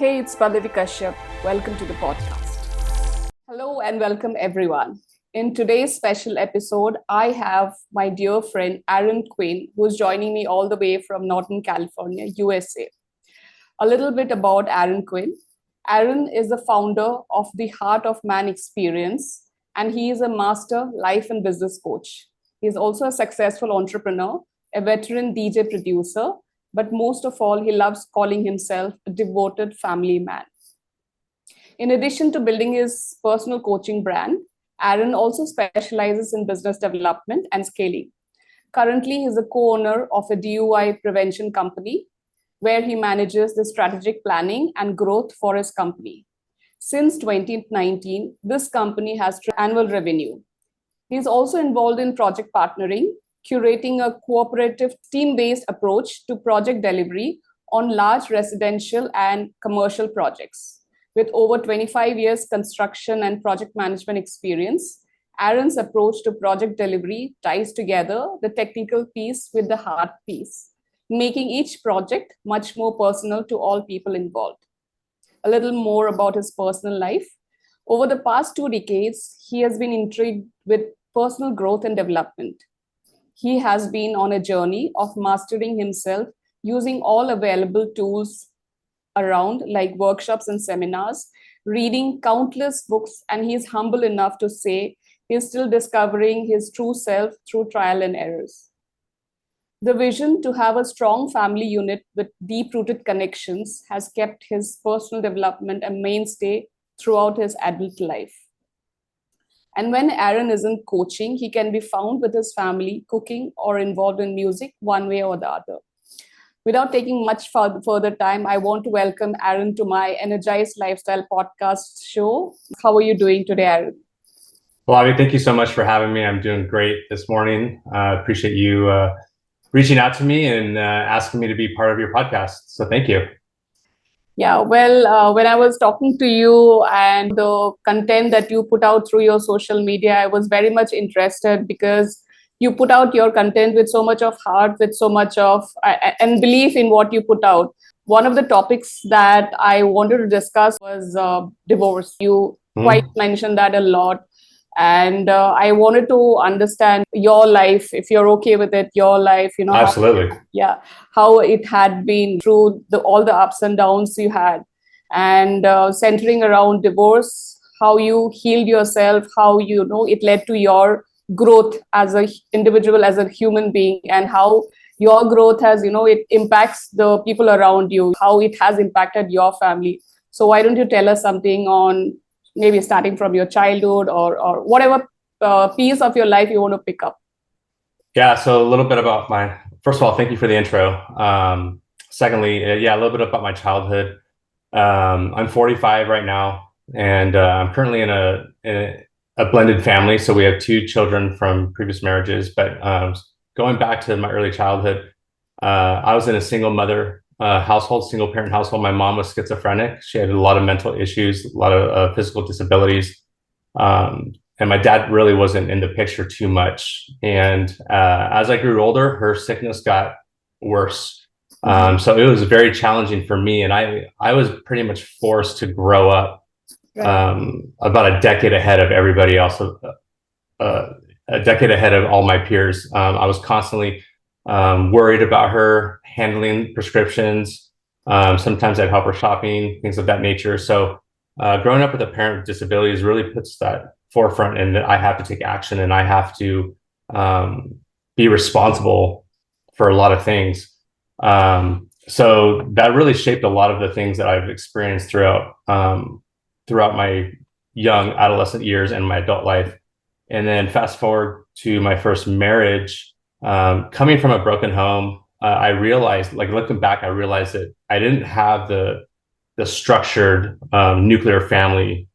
Hey, it's Pallavi Kashyap. Welcome to the podcast. Hello and welcome everyone. In today's special episode, I have my dear friend Aaron Quinn, who's joining me all the way from Northern California, USA. A little bit about Aaron Quinn. Aaron is the founder of the Heart of Man experience, and he is a master life and business coach. He's also a successful entrepreneur, a veteran DJ producer, but most of all, he loves calling himself a devoted family man. In addition to building his personal coaching brand, Aaron also specializes in business development and scaling. Currently, he's a co-owner of a DUI prevention company where he manages the strategic planning and growth for his company. Since 2019, this company has annual revenue. He's also involved in project partnering, curating a cooperative team-based approach to project delivery on large residential and commercial projects. With over 25 years construction and project management experience, Aaron's approach to project delivery ties together the technical piece with the heart piece, making each project much more personal to all people involved. A little more about his personal life. Over the past 2 decades, he has been intrigued with personal growth and development. He has been on a journey of mastering himself using all available tools around, like workshops and seminars, reading countless books, and he's humble enough to say he's still discovering his true self through trial and errors. The vision to have a strong family unit with deep-rooted connections has kept his personal development a mainstay throughout his adult life. And when Aaron isn't coaching, he can be found with his family, cooking, or involved in music one way or the other. Without taking much further time, I want to welcome Aaron to my Energized Lifestyle podcast show. How are you doing today, Aaron? Pallavi, thank you so much for having me. I'm doing great this morning. I appreciate you reaching out to me and asking me to be part of your podcast. So thank you. Yeah, well, when I was talking to you and the content that you put out through your social media, I was very much interested because you put out your content with so much of heart, with so much of and belief in what you put out. One of the topics that I wanted to discuss was divorce. You quite mentioned that a lot. And I wanted to understand your life, if you're okay with it, your life, Absolutely. how it had been through all the ups and downs you had, and centering around divorce, how you healed yourself, how it led to your growth as an individual, as a human being, and how your growth has, it impacts the people around you, how it has impacted your family. So why don't you tell us something on maybe starting from your childhood or whatever piece of your life you want to pick up? Yeah, so a little bit about first of all, thank you for the intro. Secondly, a little bit about my childhood. I'm 45 right now, and I'm currently in a blended family. So we have 2 children from previous marriages, but going back to my early childhood, I was in a single mother household, single parent household. My mom was schizophrenic. She had a lot of mental issues, a lot of physical disabilities. And my dad really wasn't in the picture too much. And as I grew older, her sickness got worse. So it was very challenging for me. And I was pretty much forced to grow up about a decade ahead of everybody else, a decade ahead of all my peers. I was constantly worried about her, handling prescriptions. Sometimes I'd help her shopping, things of that nature. So growing up with a parent with disabilities really puts that forefront, and that I have to take action, and I have to be responsible for a lot of things. So that really shaped a lot of the things that I've experienced throughout my young adolescent years and my adult life. And then fast forward to my first marriage. Coming from a broken home, I realized, like looking back, I realized that I didn't have the structured nuclear family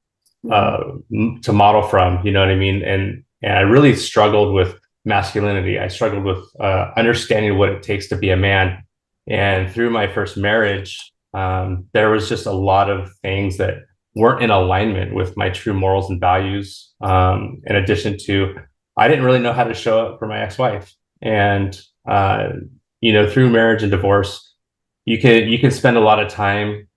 to model from, you know what I mean? And I really struggled with masculinity. I struggled with understanding what it takes to be a man. And through my first marriage, there was just a lot of things that weren't in alignment with my true morals and values. In addition to, I didn't really know how to show up for my ex-wife. And through marriage and divorce, you can spend a lot of time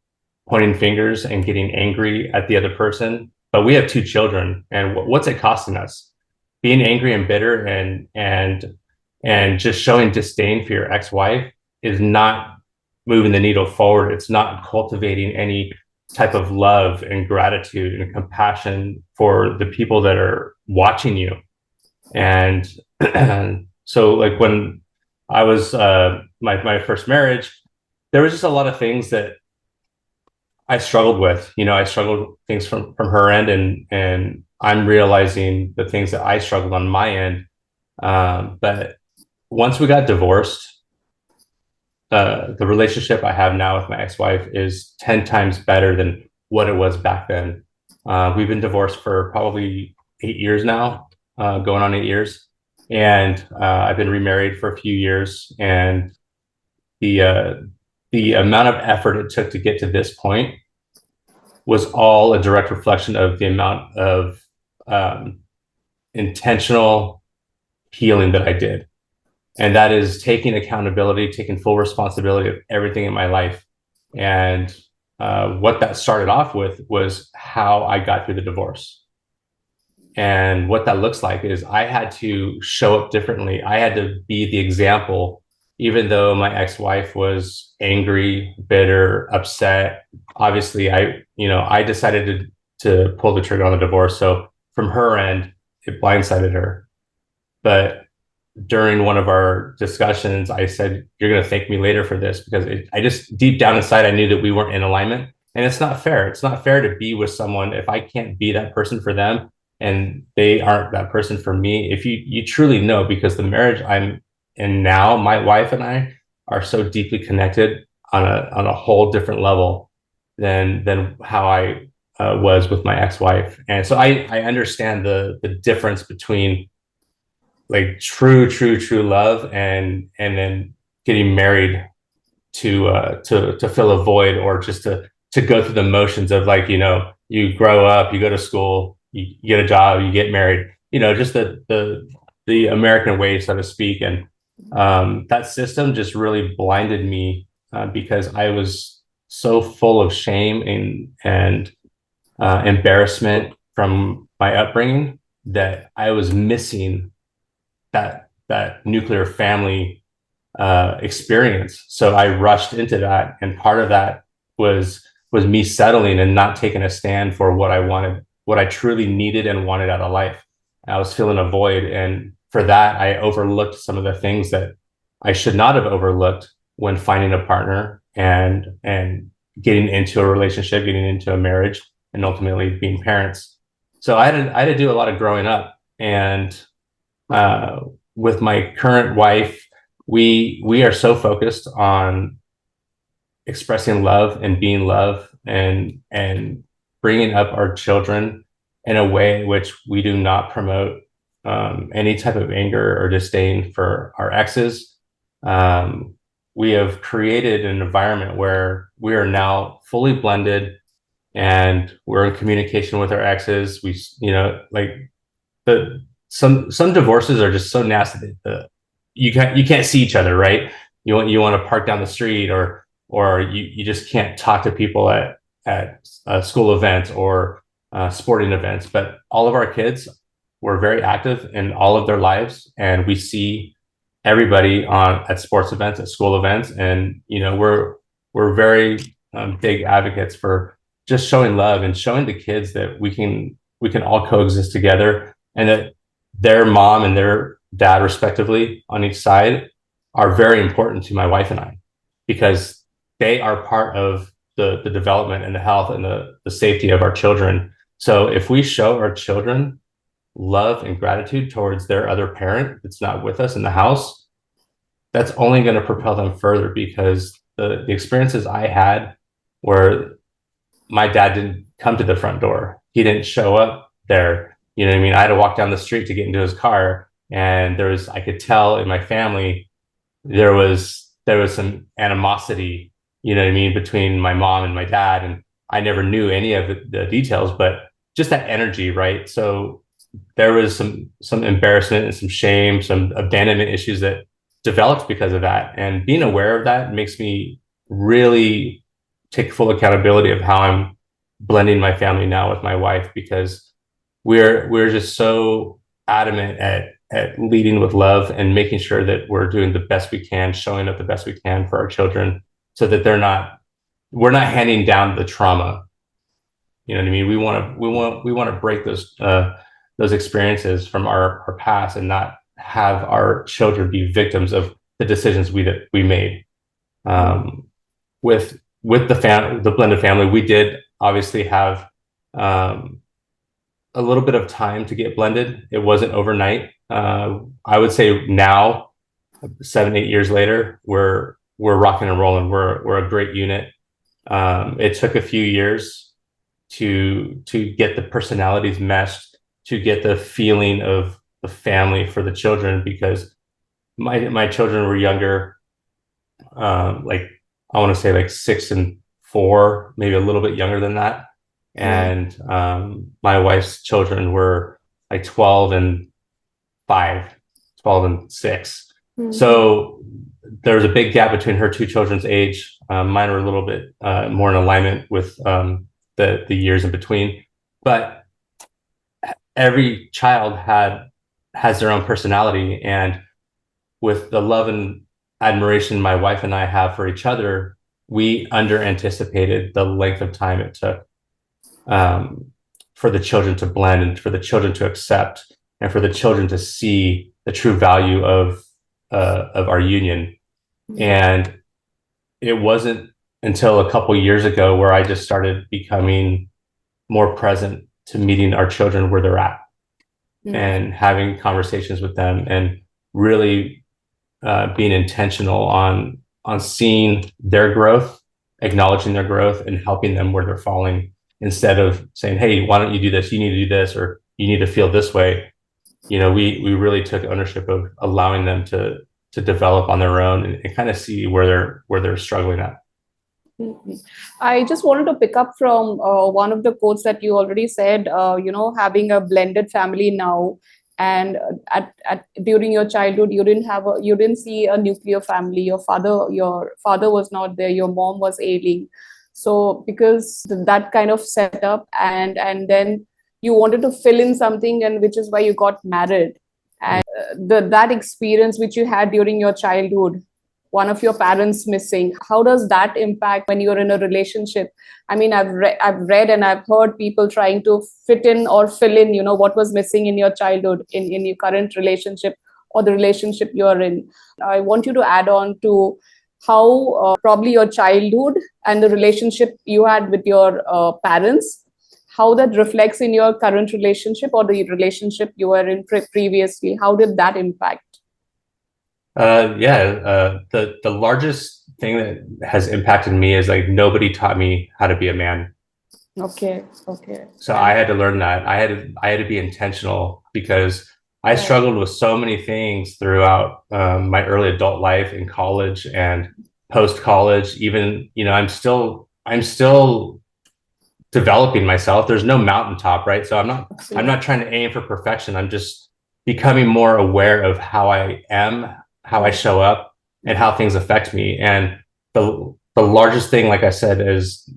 pointing fingers and getting angry at the other person. But we have two children, and what's it costing us? Being angry and bitter and just showing disdain for your ex-wife is not moving the needle forward. It's not cultivating any type of love and gratitude and compassion for the people that are watching you. And so like when I was my first marriage, there was just a lot of things that I struggled with. I struggled things from her end, and I'm realizing the things that I struggled on my end. But once we got divorced, the relationship I have now with my ex-wife is 10 times better than what it was back then. We've been divorced for probably 8 years now, going on 8 years. And I've been remarried for a few years. And the amount of effort it took to get to this point was all a direct reflection of the amount of intentional healing that I did. And that is taking accountability, taking full responsibility of everything in my life. And what that started off with was how I got through the divorce. And what that looks like is I had to show up differently. I had to be the example, even though my ex-wife was angry, bitter, upset. Obviously, I decided to pull the trigger on the divorce. So from her end, it blindsided her. But during one of our discussions, I said, "You're going to thank me later for this," because I just deep down inside, I knew that we weren't in alignment. And it's not fair. It's not fair to be with someone if I can't be that person for them and they aren't that person for me. If you truly know, because the marriage I'm in now, my wife and I are so deeply connected on a whole different level than how I was with my ex-wife. And so I understand the difference between like true love and then getting married to fill a void, or just to go through the motions of, like, you grow up, you go to school, you get a job, you get married, just the American way, so to speak. And that system just really blinded me because I was so full of shame and embarrassment from my upbringing that I was missing that nuclear family experience. So I rushed into that, and part of that was me settling and not taking a stand for what I wanted, what I truly needed and wanted out of life. I was feeling a void, and for that, I overlooked some of the things that I should not have overlooked when finding a partner and getting into a relationship, getting into a marriage, and ultimately being parents. So I had to do a lot of growing up. And with my current wife, we are so focused on expressing love and being love and bringing up our children in a way in which we do not promote any type of anger or disdain for our exes. We have created an environment where we are now fully blended and we're in communication with our exes. We, some divorces are just so nasty that you can't see each other, right? You want to park down the street, or you just can't talk to people at school events or sporting events. But all of our kids were very active in all of their lives, and we see everybody at sports events, at school events, and we're very big advocates for just showing love and showing the kids that we can all coexist together, and that their mom and their dad, respectively, on each side, are very important to my wife and I, because they are part of the development and the health and the safety of our children. So if we show our children love and gratitude towards their other parent that's not with us in the house, that's only going to propel them further, because the experiences I had where my dad didn't come to the front door, he didn't show up there. You know what I mean? I had to walk down the street to get into his car, and I could tell in my family there was some animosity, you know what I mean, between my mom and my dad, and I never knew any of the details, but just that energy, right? So there was some embarrassment and some shame, some abandonment issues that developed because of that, and being aware of that makes me really take full accountability of how I'm blending my family now with my wife, because we're just so adamant at leading with love and making sure that we're doing the best we can, showing up the best we can for our children, so that we're not handing down the trauma. You know what I mean? We want to break those experiences from our past and not have our children be victims of the decisions we made. With the blended family, we did obviously have a little bit of time to get blended. It wasn't overnight. I would say now, 7-8 years later, we're rocking and rolling. We're a great unit. It took a few years to get the personalities meshed, to get the feeling of the family for the children, because my children were younger, like I want to say like 6 and 4, maybe a little bit younger than that. And my wife's children were like 12 and 5, 12 and 6. So there's a big gap between her 2 children's age. Mine were a little bit more in alignment with the years in between. But every child has their own personality, and with the love and admiration my wife and I have for each other, we under anticipated the length of time it took for the children to blend, and for the children to accept, and for the children to see the true value of our union. And it wasn't until a couple years ago where I just started becoming more present to meeting our children where they're at, and having conversations with them, and really being intentional on seeing their growth, acknowledging their growth, and helping them where they're falling, instead of saying, hey, why don't you do this? You need to do this, or you need to feel this way. You know, we really took ownership of allowing them to develop on their own, and kind of see where they're struggling at. I just wanted to pick up from one of the quotes that you already said, having a blended family now, and during your childhood, you didn't see a nuclear family. Your father was not there. Your mom was ailing. So because that kind of setup, and then you wanted to fill in something, and which is why you got married. And that experience which you had during your childhood, one of your parents missing, how does that impact when you're in a relationship? I mean, I've read and I've heard people trying to fit in or fill in, what was missing in your childhood in your current relationship or the relationship you're in. I want you to add on to how probably your childhood and the relationship you had with your parents, how that reflects in your current relationship or the relationship you were in previously. How did that impact? The largest thing that has impacted me is like nobody taught me how to be a man. Okay. So I had to learn that. I had to be intentional, because I struggled with so many things throughout my early adult life, in college and post college. Even, I'm still developing myself. There's no mountaintop, right? So I'm not trying to aim for perfection. I'm just becoming more aware of how I am, how I show up, and how things affect me. And the largest thing, like I said, is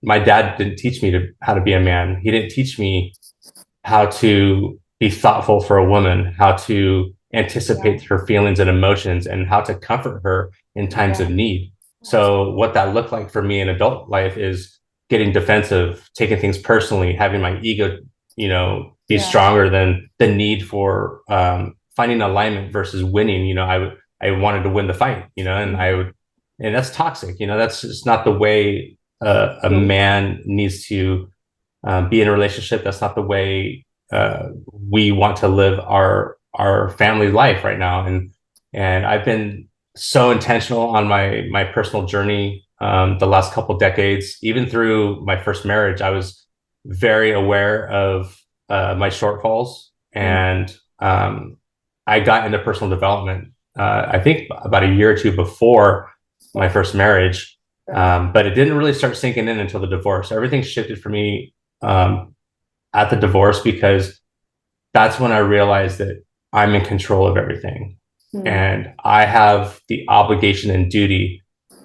my dad didn't teach me how to be a man. He didn't teach me how to be thoughtful for a woman, how to anticipate her feelings and emotions, and how to comfort her in times of need. So what that looked like for me in adult life is getting defensive, taking things personally, having my ego, be stronger than the need for finding alignment versus winning. I wanted to win the fight, and that's toxic. That's just not the way a man needs to be in a relationship. That's not the way we want to live our family life right now. And I've been so intentional on my personal journey the last couple decades. Even through my first marriage, I was very aware of my shortfalls, and I got into personal development I think about a year or two before my first marriage, but it didn't really start sinking in until the divorce. Everything shifted for me at the divorce, because that's when I realized that I'm in control of everything, and I have the obligation and duty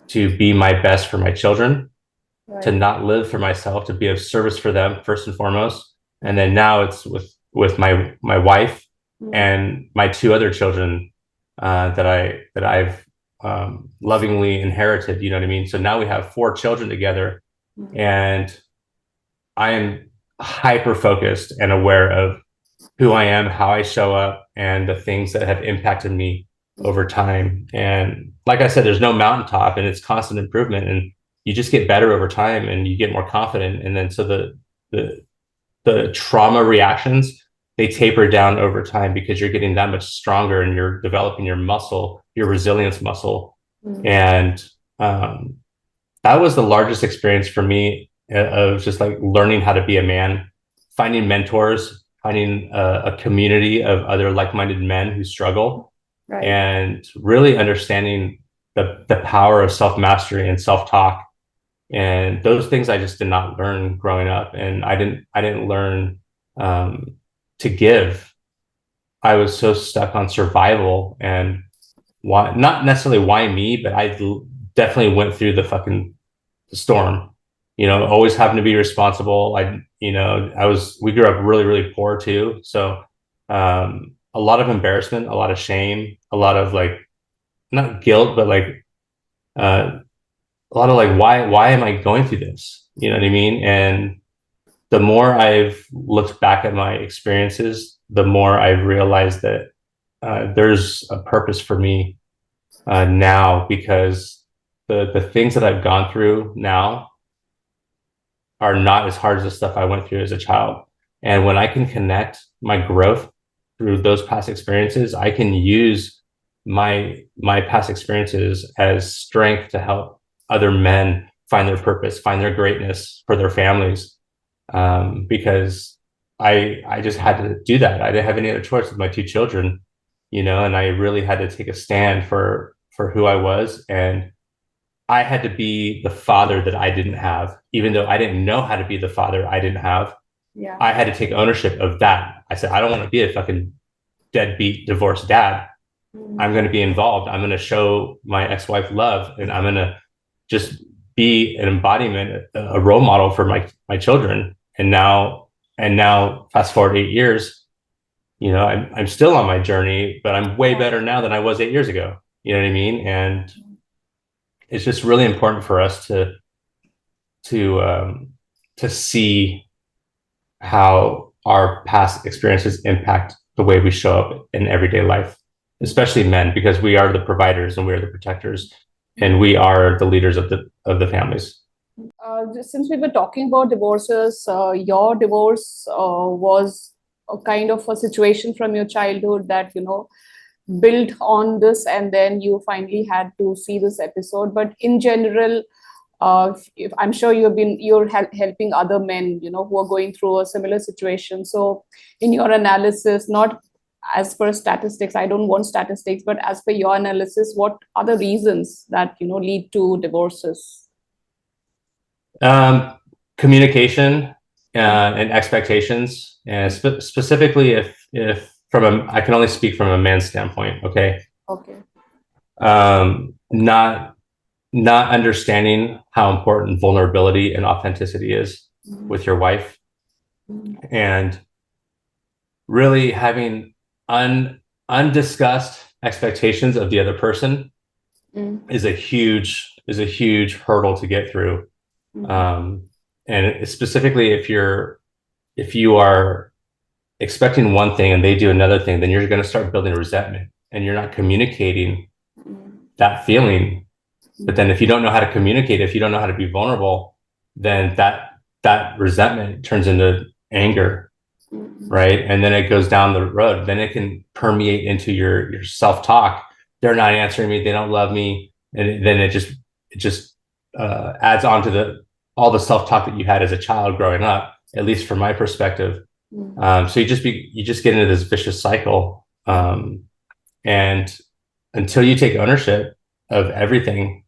to be my best for my children, to not live for myself, to be of service for them first and foremost. And then now it's with my wife and my two other children that I've lovingly inherited. You know what I mean? So now we have 4 children together, and I am hyper focused and aware of who I am, how I show up, and the things that have impacted me over time. And like I said, there's no mountaintop, and it's constant improvement, and you just get better over time and you get more confident. And then so the trauma reactions, they taper down over time because you're getting that much stronger and you're developing your muscle, your resilience muscle. And that was the largest experience for me of just like learning how to be a man, finding mentors, finding a community of other like-minded men who struggle, and really understanding the power of self-mastery and self-talk. And those things I just did not learn growing up, and I didn't learn to give. I was so stuck on survival, and why, not necessarily why me, but I definitely went through the storm. You know, always having to be responsible. We grew up really, really poor too. So a lot of embarrassment, a lot of shame, a lot of like, not guilt, but like a lot of like, why am I going through this? You know what I mean? And the more I've looked back at my experiences, the more I've realized that there's a purpose for me now, because the things that I've gone through now are not as hard as the stuff I went through as a child. And when I can connect my growth through those past experiences, I can use my past experiences as strength to help other men find their purpose, find their greatness for their families. Because I just had to do that. I didn't have any other choice with my 2 children, you know, and I really had to take a stand for who I was. And I had to be the father that I didn't have, even though I didn't know how to be the father I didn't have. Yeah. I had to take ownership of that. I said, I don't want to be a fucking deadbeat divorced dad. I'm going to be involved. I'm going to show my ex-wife love, and I'm going to just be an embodiment, a role model for my children. And now fast forward 8 years, you know, I'm still on my journey, but I'm way better now than I was 8 years ago. You know what I mean? And it's just really important for us to see how our past experiences impact the way we show up in everyday life, especially men, because we are the providers and we are the protectors, and we are the leaders of the families. Since we were talking about divorces, your divorce was a kind of a situation from your childhood that, you know, built on this, and then you finally had to see this episode. But in general, if I'm sure you're helping other men, you know, who are going through a similar situation. So in your analysis, not as per statistics, I don't want statistics, but as per your analysis, what are the reasons that, you know, lead to divorces? Communication and expectations, and specifically if I can only speak from a man's standpoint. Okay. Not understanding how important vulnerability and authenticity is with your wife, and really having undiscussed expectations of the other person is a huge hurdle to get through. And specifically if you are expecting one thing and they do another thing, then you're going to start building resentment, and you're not communicating that feeling. But then if you don't know how to communicate, if you don't know how to be vulnerable, then that resentment turns into anger, right? And then it goes down the road. Then it can permeate into your self-talk. They're not answering me. They don't love me. And then it just adds on to all the self-talk that you had as a child growing up, at least from my perspective. So you just get into this vicious cycle. And until you take ownership of everything,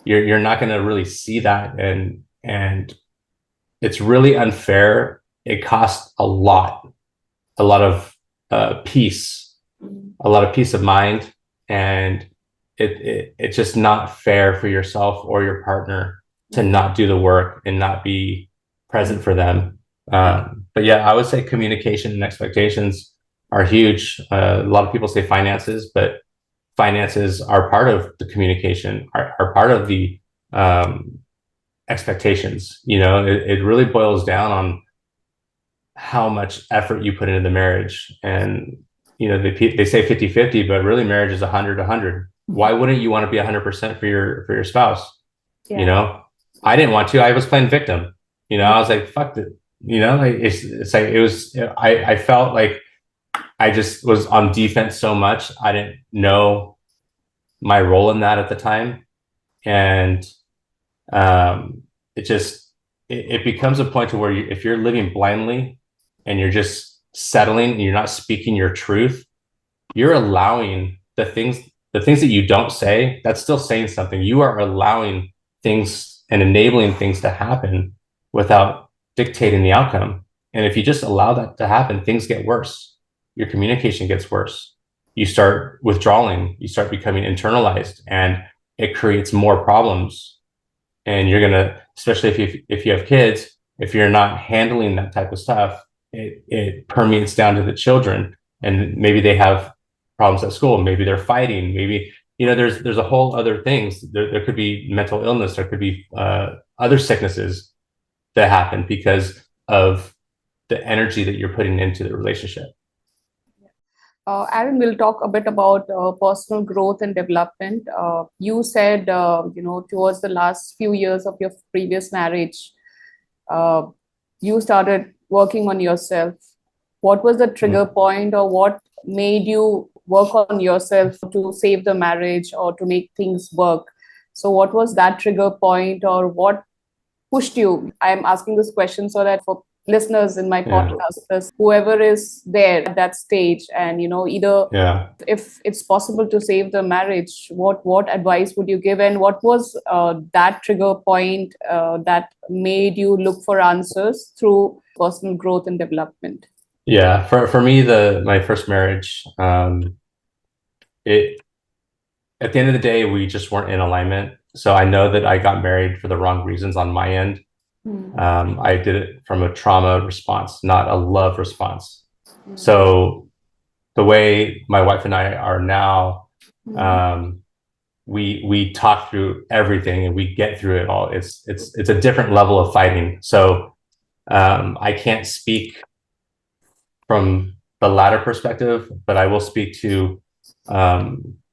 you're not going to really see that. And it's really unfair. It costs a lot of peace, a lot of peace of mind. And it's just not fair for yourself or your partner to not do the work and not be present for them. But yeah, I would say communication and expectations are huge. A lot of people say finances, but finances are part of the communication, are part of the expectations. It really boils down on how much effort you put into the marriage. And, they say 50-50, but really marriage is 100-100. Why wouldn't you want to be 100% for your spouse? Yeah. I didn't want to. I was playing victim. I was like, fuck it. It's like, I felt like I just was on defense so much. I didn't know my role in that at the time. And it becomes a point to where if you're living blindly and you're just settling and you're not speaking your truth, you're allowing the things that you don't say, that's still saying something. You are allowing things and enabling things to happen without dictating the outcome. And if you just allow that to happen, things get worse. Your communication gets worse. You start withdrawing, you start becoming internalized, and it creates more problems. And you're gonna, especially if you have kids, if you're not handling that type of stuff, it permeates down to the children, and maybe they have problems at school. Maybe they're fighting. Maybe there's a whole other things. There could be mental illness. There could be other sicknesses that happen because of the energy that you're putting into the relationship. Aaron, we'll talk a bit about personal growth and development. You said, towards the last few years of your previous marriage, you started working on yourself. What was the trigger point, or what made you work on yourself to save the marriage or to make things work? So what was that trigger point, or what pushed you? I'm asking this question so that for listeners in my podcast, whoever is there at that stage, and either if it's possible to save the marriage, what advice would you give, and what was that trigger point that made you look for answers through personal growth and development? Yeah, for me, my first marriage, it at the end of the day, we just weren't in alignment. So I know that I got married for the wrong reasons on my end. I did it from a trauma response, not a love response. So the way my wife and I are now, we talk through everything and we get through it all. It's a different level of fighting. So I can't speak from the latter perspective, but I will speak to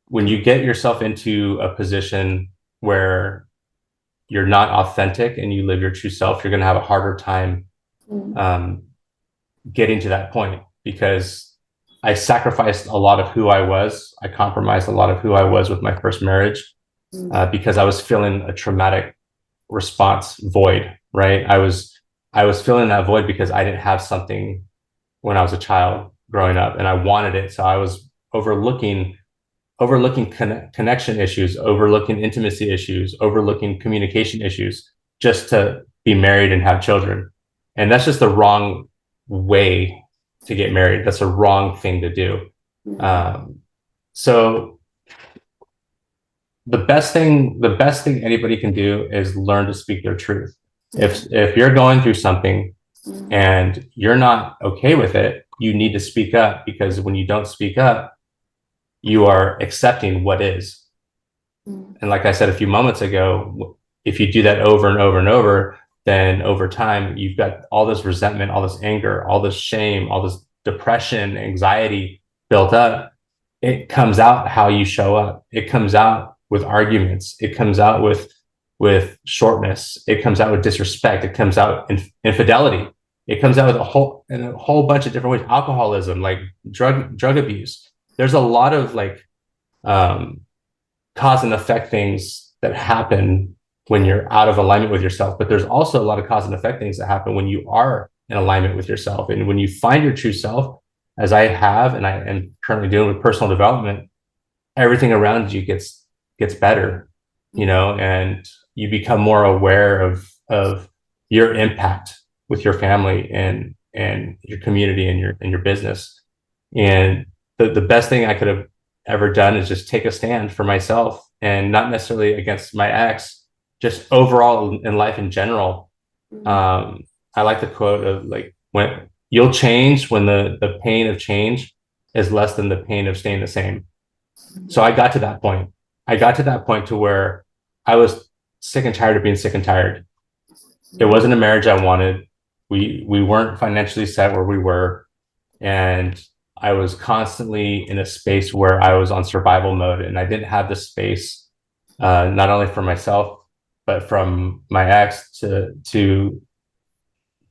when you get yourself into a position where you're not authentic and you live your true self, you're going to have a harder time getting to that point, because I sacrificed a lot of who I was. I compromised a lot of who I was with my first marriage because I was feeling a traumatic response void, right? I was feeling that void because I didn't have something when I was a child growing up, and I wanted it. So I was overlooking connection issues, overlooking intimacy issues, overlooking communication issues, just to be married and have children. And that's just the wrong way to get married. That's a wrong thing to do. So the best thing anybody can do is learn to speak their truth. If you're going through something and you're not okay with it, you need to speak up, because when you don't speak up, you are accepting what is. And like I said a few moments ago, if you do that over and over and over, then over time, you've got all this resentment, all this anger, all this shame, all this depression, anxiety built up. It comes out how you show up. It comes out with arguments. It comes out with shortness. It comes out with disrespect. It comes out in infidelity. It comes out with a whole bunch of different ways. Alcoholism, like drug abuse. There's a lot of cause and effect things that happen when you're out of alignment with yourself. But there's also a lot of cause and effect things that happen when you are in alignment with yourself. And when you find your true self, as I have, and I am currently doing with personal development, everything around you gets better, and you become more aware of your impact with your family and your community and your business. And the best thing I could have ever done is just take a stand for myself, and not necessarily against my ex, just overall in life in general. Mm. I like the quote of like, when you'll change when the pain of change is less than the pain of staying the same. So I got to that point. I got to that point to where I was sick and tired of being sick and tired. It wasn't a marriage I wanted. We weren't financially set where we were, and I was constantly in a space where I was on survival mode, and I didn't have the space, not only for myself but from my ex to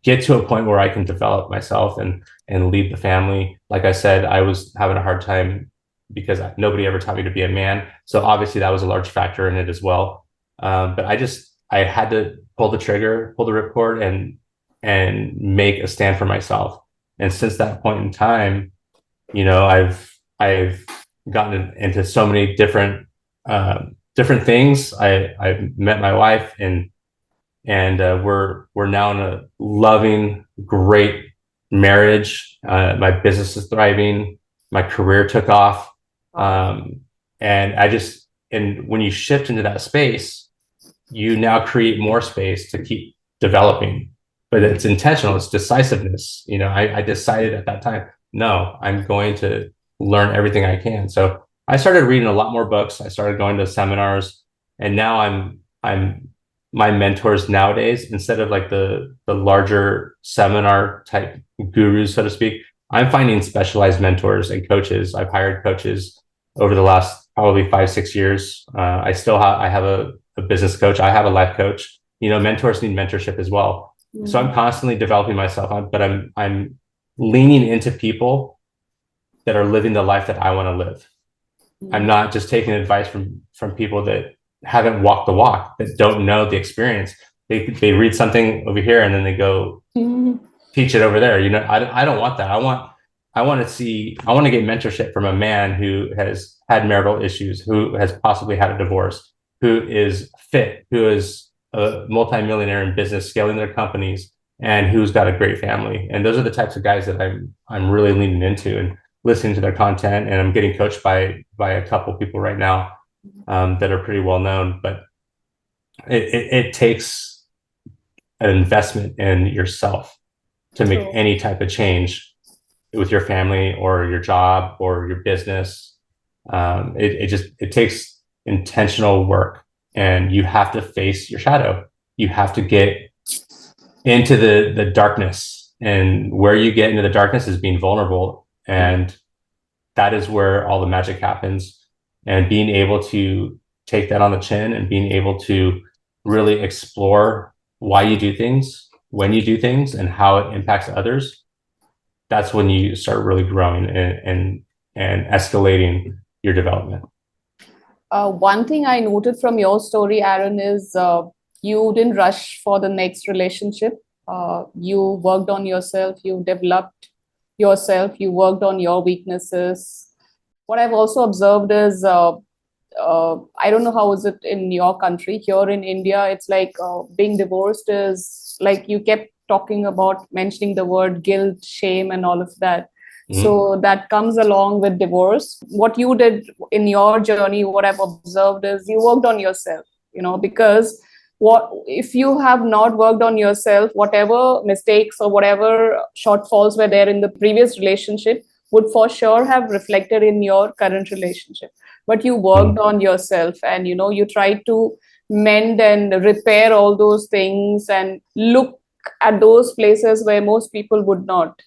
get to a point where I can develop myself and lead the family. Like I said, I was having a hard time because nobody ever taught me to be a man. So obviously that was a large factor in it as well. But I had to pull the trigger, pull the ripcord, and make a stand for myself. And since that point in time, I've gotten into so many different things. I met my wife, and we're now in a loving, great marriage. My business is thriving. My career took off, and and when you shift into that space, you now create more space to keep developing. But it's intentional. It's decisiveness. I decided at that time, no, I'm going to learn everything I can. So I started reading a lot more books. I started going to seminars, and now I'm my mentors nowadays, instead of like the larger seminar type gurus, so to speak, I'm finding specialized mentors and coaches. I've hired coaches over the last probably 5-6 years. I have a business coach. I have a life coach. Mentors need mentorship as well. So I'm constantly developing myself, but I'm leaning into people that are living the life that I want to live. I'm not just taking advice from people that haven't walked the walk, that don't know the experience. They read something over here and then they go teach it over there. I don't want that. I want to get mentorship from a man who has had marital issues, who has possibly had a divorce, who is fit, who is a multimillionaire in business, scaling their companies, and who's got a great family. And those are the types of guys that I'm really leaning into and listening to their content. And I'm getting coached by a couple people right now that are pretty well known. But it takes an investment in yourself to make any type of change with your family or your job or your business. It takes intentional work, and you have to face your shadow. You have to get into the darkness, and where you get into the darkness is being vulnerable, and that is where all the magic happens. And being able to take that on the chin and being able to really explore why you do things, when you do things, and how it impacts others, that's when you start really growing and escalating your development. One thing I noted from your story, Aaron, is you didn't rush for the next relationship. You worked on yourself, you developed yourself, you worked on your weaknesses. What I've also observed is, I don't know how is it in your country. Here in India, it's like being divorced is like you kept talking about mentioning the word guilt, shame, and all of that. So that comes along with divorce. What you did in your journey, what I've observed is you worked on yourself, because what if you have not worked on yourself, whatever mistakes or whatever shortfalls were there in the previous relationship would for sure have reflected in your current relationship. But you worked on yourself, and you tried to mend and repair all those things and look at those places where most people would not.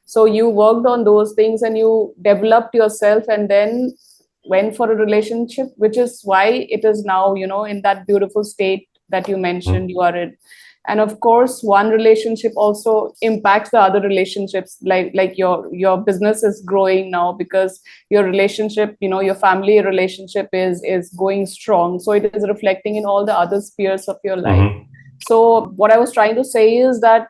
So you worked on those things and you developed yourself, and then went for a relationship, which is why it is now, in that beautiful state that you mentioned you are in. And of course, one relationship also impacts the other relationships. Like your business is growing now because your relationship, your family relationship is going strong. So it is reflecting in all the other spheres of your life. So what I was trying to say is that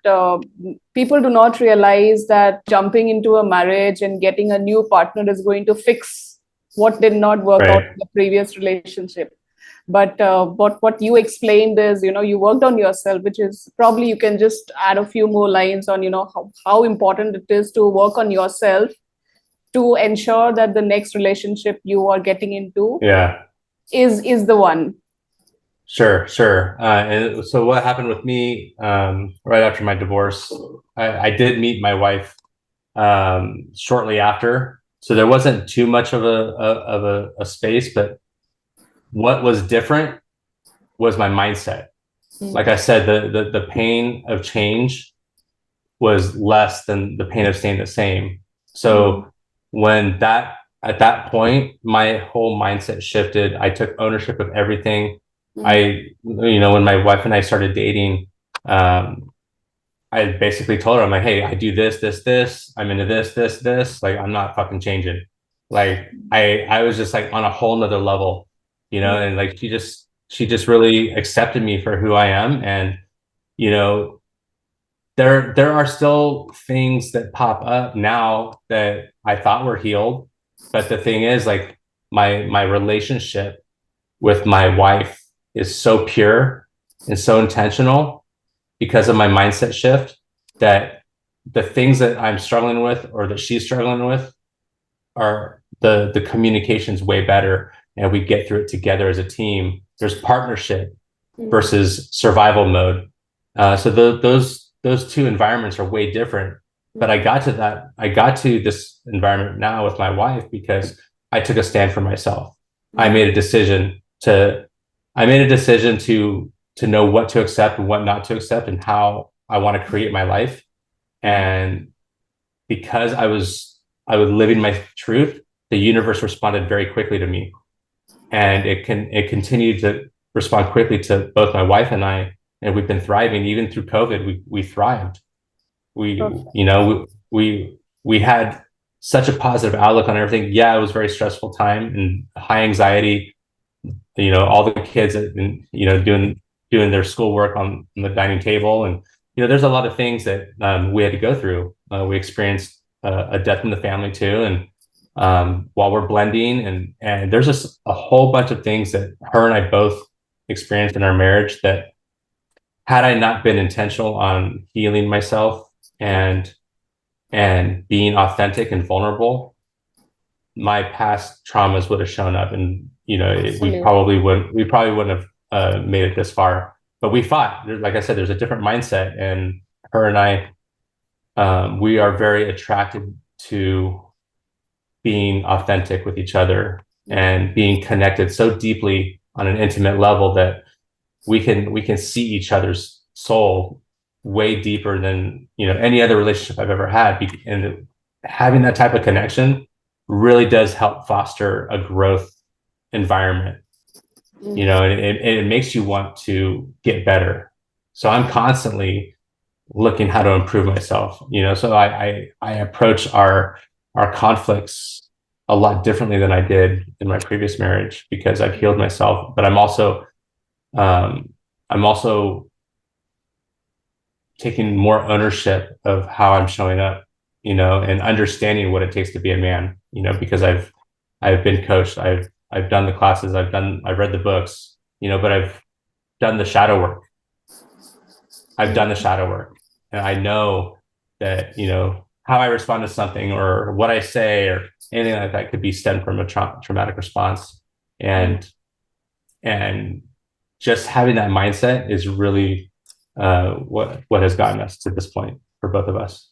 people do not realize that jumping into a marriage and getting a new partner is going to fix what did not work out in the previous relationship. But what you explained is, you worked on yourself, which is probably you can just add a few more lines on, how important it is to work on yourself to ensure that the next relationship you are getting into is the one. Sure. And so what happened with me right after my divorce, I did meet my wife shortly after. So there wasn't too much of a space, but what was different was my mindset. Like I said, the pain of change was less than the pain of staying the same. So when that at that point, my whole mindset shifted. I took ownership of everything. When my wife and I started dating, I basically told her, I'm like, hey, I do this. I'm into this. Like, I'm not fucking changing. Like, I was just like on a whole nother level, and like she just really accepted me for who I am. And, you know, there are still things that pop up now that I thought were healed. But the thing is, like, my relationship with my wife is so pure and so intentional because of my mindset shift, that the things that I'm struggling with or that she's struggling with are the communication's way better, and we get through it together as a team. There's partnership versus survival mode. So those two environments are way different. But I got to this environment now with my wife because I took a stand for myself. I made a decision to know what to accept and what not to accept and how I want to create my life. And because I was living my truth, the universe responded very quickly to me. And it continued to respond quickly to both my wife and I. And we've been thriving. Even through COVID, we thrived. We, Perfect. we had such a positive outlook on everything. Yeah, it was a very stressful time and high anxiety. All the kids have been, doing their schoolwork on the dining table. And, there's a lot of things that we had to go through. We experienced a death in the family too. And while we're blending, and there's just a whole bunch of things that her and I both experienced in our marriage that, had I not been intentional on healing myself and being authentic and vulnerable, my past traumas would have shown up, and we probably wouldn't have made it this far. But we fought. Like I said, there's a different mindset, and her and I, we are very attracted to being authentic with each other and being connected so deeply on an intimate level that we can see each other's soul way deeper than any other relationship I've ever had. And having that type of connection really does help foster a growth environment. And it makes you want to get better. So I'm constantly looking how to improve myself. So I approach our conflicts a lot differently than I did in my previous marriage because I've healed myself. But I'm also taking more ownership of how I'm showing up, and understanding what it takes to be a man, because I've been coached, I've done the classes, I've read the books, but I've done the shadow work. And I know that, how I respond to something or what I say or anything like that could be stemmed from a traumatic response. And just having that mindset is really what has gotten us to this point for both of us.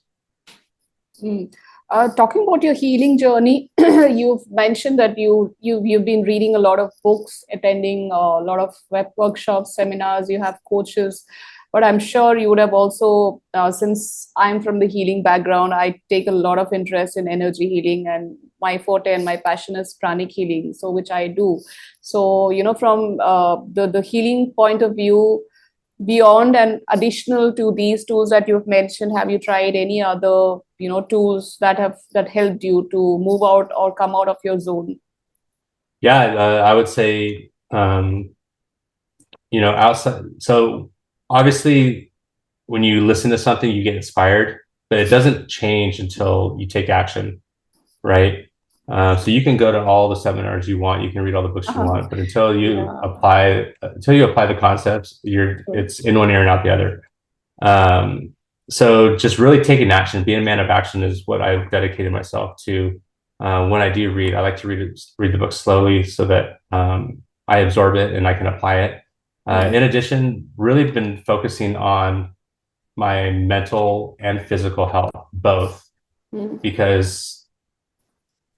Talking about your healing journey, you've mentioned that you've been reading a lot of books, attending a lot of web workshops, seminars, you have coaches, but I'm sure you would have also, since I'm from the healing background, I take a lot of interest in energy healing, and my forte and my passion is pranic healing, so which I do. So, from the healing point of view, beyond and additional to these tools that you've mentioned, have you tried any other tools that helped you to move out or come out of your zone? I would say outside. So obviously when you listen to something you get inspired, but it doesn't change until you take action, right? So you can go to all the seminars you want, you can read all the books you want, but until you apply the concepts, it's in one ear and out the other. So just really taking action, being a man of action is what I've dedicated myself to. When I do read, I like to read the book slowly so that I absorb it and I can apply it. In addition, really been focusing on my mental and physical health, both, because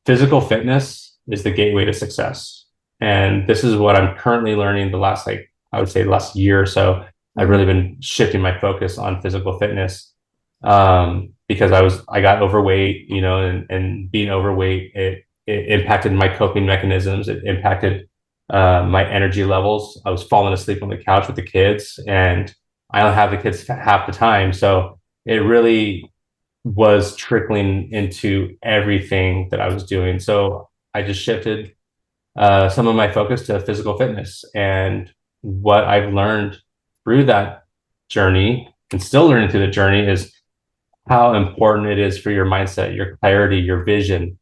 physical fitness is the gateway to success. And this is what I'm currently learning the last, I would say last year or so. I've really been shifting my focus on physical fitness, because I got overweight, and being overweight, it impacted my coping mechanisms. It impacted my energy levels. I was falling asleep on the couch with the kids, and I don't have the kids half the time. So it really was trickling into everything that I was doing. So I just shifted some of my focus to physical fitness. And what I've learned through that journey, and still learning through the journey, is how important it is for your mindset, your clarity, your vision.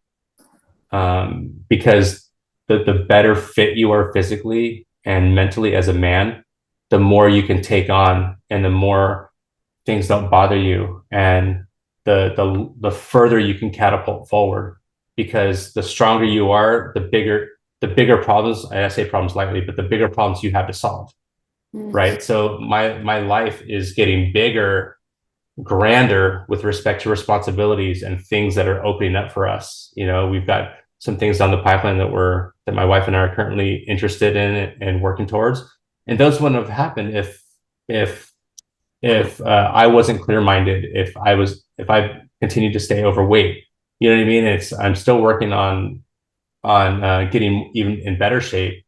Because the better fit you are physically and mentally as a man, the more you can take on, and the more things don't bother you, and the further you can catapult forward. Because the stronger you are, the bigger problems, and I say problems lightly, but the bigger problems you have to solve. Right. So my life is getting bigger, grander with respect to responsibilities and things that are opening up for us. We've got some things on the pipeline that my wife and I are currently interested in and working towards. And those wouldn't have happened if I wasn't clear-minded, if I continued to stay overweight. You know what I mean? I'm still working on getting even in better shape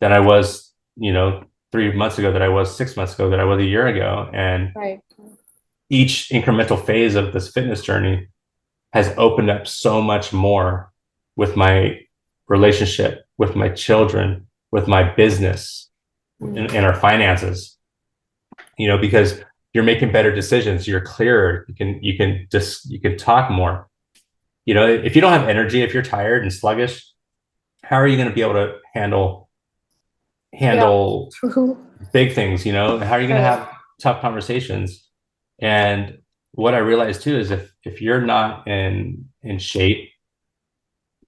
than I was, 3 months ago, that I was 6 months ago, that I was a year ago. And Right. each incremental phase of this fitness journey has opened up so much more with my relationship, with my children, with my business, and our finances. Because you're making better decisions, you're clearer, you can talk more. If you don't have energy, if you're tired and sluggish, how are you going to be able to handle big things? How are you going to have tough conversations? And what I realized too is if you're not in shape,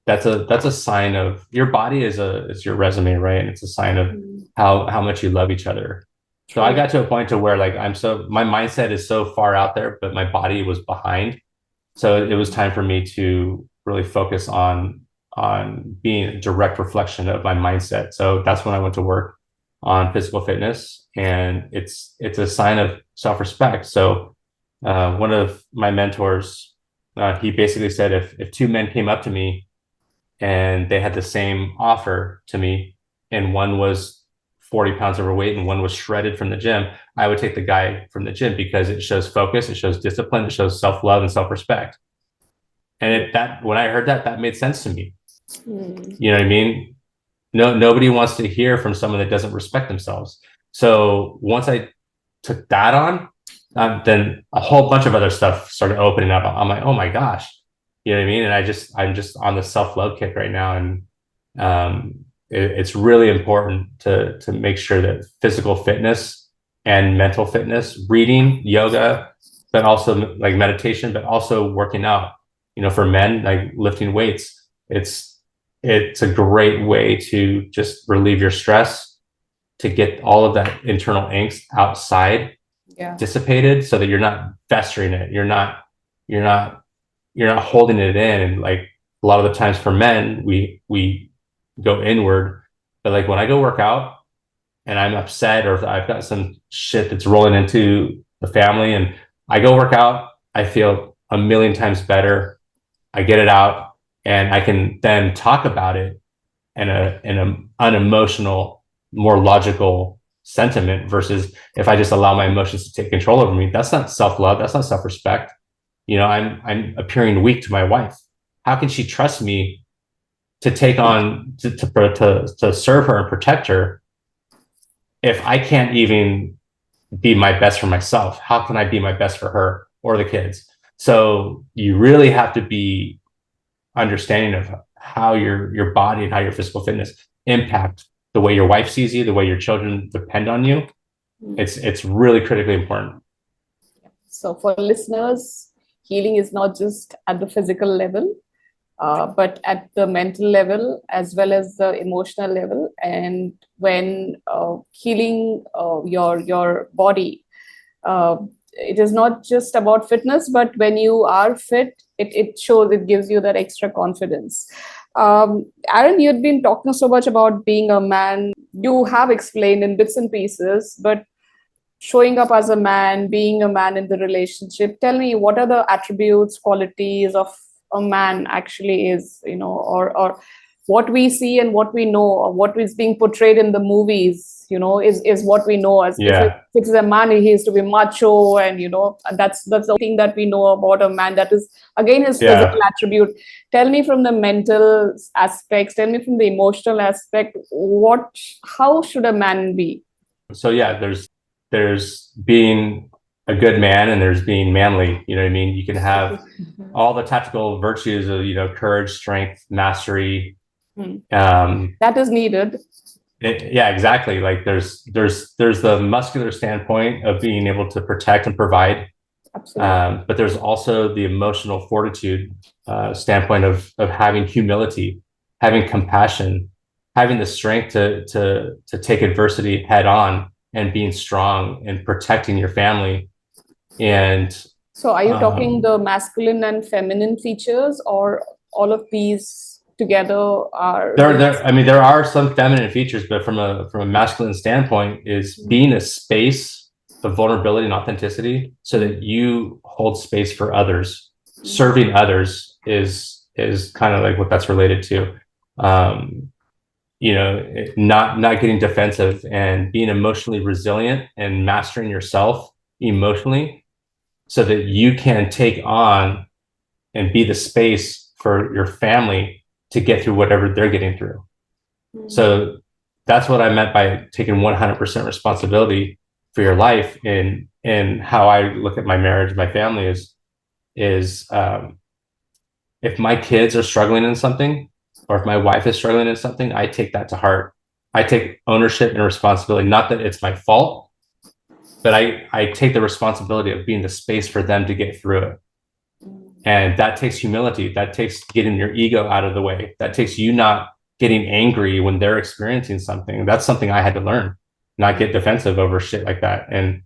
that's a sign of your body is your resume, right? And it's a sign of how much you love each other. So I got to a point to where my mindset is so far out there, but my body was behind. So it was time for me to really focus on being a direct reflection of my mindset. So that's when I went to work on physical fitness, and it's a sign of self-respect. So one of my mentors, he basically said, if two men came up to me and they had the same offer to me, and one was 40 pounds overweight and one was shredded from the gym, I would take the guy from the gym, because it shows focus, it shows discipline, it shows self-love and self-respect. And when I heard that made sense to me. You know what I mean? Nobody wants to hear from someone that doesn't respect themselves. So once I took that on, then a whole bunch of other stuff started opening up. I'm like, oh my gosh, you know what I mean? And I'm just on the self-love kick right now. And it's really important to make sure that physical fitness and mental fitness, reading, yoga, but also like meditation, but also working out, for men, like lifting weights, it's a great way to just relieve your stress, to get all of that internal angst outside, dissipated, so that you're not festering it. You're not holding it in. And like a lot of the times for men, we go inward. But like when I go work out and I'm upset, or if I've got some shit that's rolling into the family, and I go work out, I feel a million times better. I get it out, and I can then talk about it in an unemotional, more logical sentiment, versus if I just allow my emotions to take control over me. That's not self-love. That's not self-respect. I'm appearing weak to my wife. How can she trust me to take on to serve her and protect her if I can't even be my best for myself? How can I be my best for her or the kids? So you really have to be understanding of how your body and how your physical fitness impact the way your wife sees you, the way your children depend on you. It's really critically important. So for listeners, healing is not just at the physical level. but at the mental level as well as the emotional level. And when healing your body, uh, it is not just about fitness, but when you are fit, it shows, it gives you that extra confidence. Aaron, you'd been talking so much about being a man. You have explained in bits and pieces, but showing up as a man, being a man in the relationship, tell me, what are the attributes, qualities of a man actually is, or what we see and what we know, or what is being portrayed in the movies, is what we know as. Yeah. If it's a man, he has to be macho, and that's the thing that we know about a man. That is again his physical attribute. Tell me from the mental aspects, tell me from the emotional aspect, how should a man be? So yeah, there's being a good man and there's being manly. You know what I mean? You can have all the tactical virtues of, courage, strength, mastery. That is needed. Yeah, exactly. Like there's the muscular standpoint of being able to protect and provide. Absolutely. But there's also the emotional fortitude standpoint of having humility, having compassion, having the strength to take adversity head on, and being strong and protecting your family. And so are you talking the masculine and feminine features, or all of these together are there are some feminine features, but from a masculine standpoint is being a space of vulnerability and authenticity so that you hold space for others. Serving others is kind of like what that's related to. Not getting defensive and being emotionally resilient and mastering yourself emotionally so that you can take on and be the space for your family to get through whatever they're getting through. So that's what I meant by taking 100% responsibility for your life. And how I look at my marriage, my family is if my kids are struggling in something, or if my wife is struggling in something, I take that to heart. I take ownership and responsibility. Not that it's my fault, but I take the responsibility of being the space for them to get through it. And that takes humility. That takes getting your ego out of the way. That takes you not getting angry when they're experiencing something. That's something I had to learn, not get defensive over shit like that. And